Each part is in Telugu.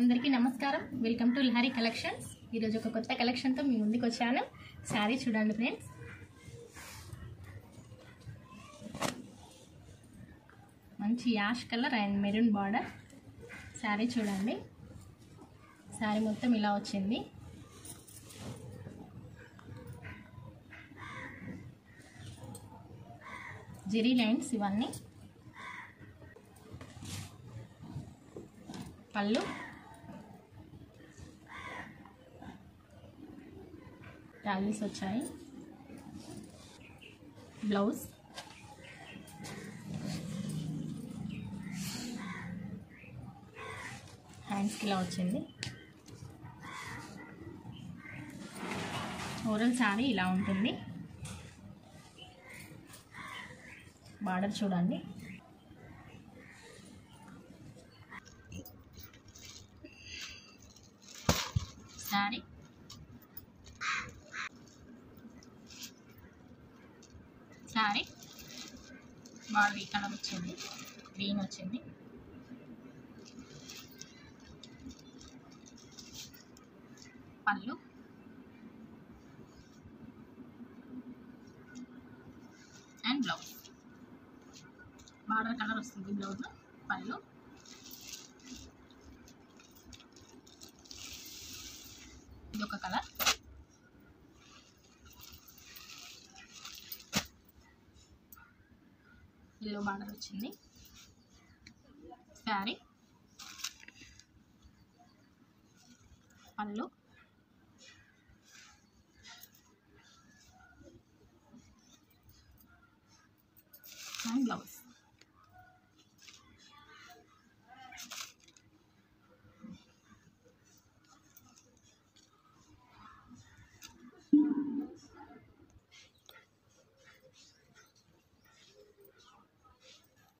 అందరికీ నమస్కారం. Welcome to Lahari collections. ఈరోజు ఒక కొత్త కలెక్షన్తో మీ ముందుకు వచ్చాను. శారీ చూడండి ఫ్రెండ్స్, మంచి ash colour and maroon border sari చూడండి. శారీ మొత్తం ఇలా వచ్చింది. జెరీ లైన్స్ ఇవన్నీ. పళ్ళు, టాజిల్స్ వచ్చాయి. బ్లౌజ్, హ్యాండ్స్కి ఇలా వచ్చింది. ఓవరాల్ శారీ ఇలా ఉంటుంది. బార్డర్ చూడండి. శారీ బార్డర్ ఈ కలర్ వచ్చింది, గ్రీన్ వచ్చింది. పళ్ళు, అండ్ బ్లౌజ్. బార్డర్ కలర్ వస్తుంది బ్లౌజ్, పళ్ళు. ఇది ఒక కలర్. ఎల్లో బార్డర్ వచ్చింది. శారీ, పళ్ళు, అండ్ బ్లౌజ్.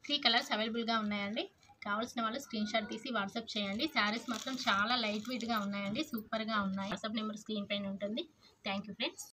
త్రీ కలర్స్ అవైలబుల్గా ఉన్నాయండి. కావాల్సిన వాళ్ళు స్క్రీన్ షాట్ తీసి వాట్సాప్ చేయండి. శారీస్ మాత్రం చాలా లైట్ వెయిట్గా ఉన్నాయండి, సూపర్గా ఉన్నాయి. వాట్సాప్ నెంబర్ స్క్రీన్ పైన ఉంటుంది. Thank you friends.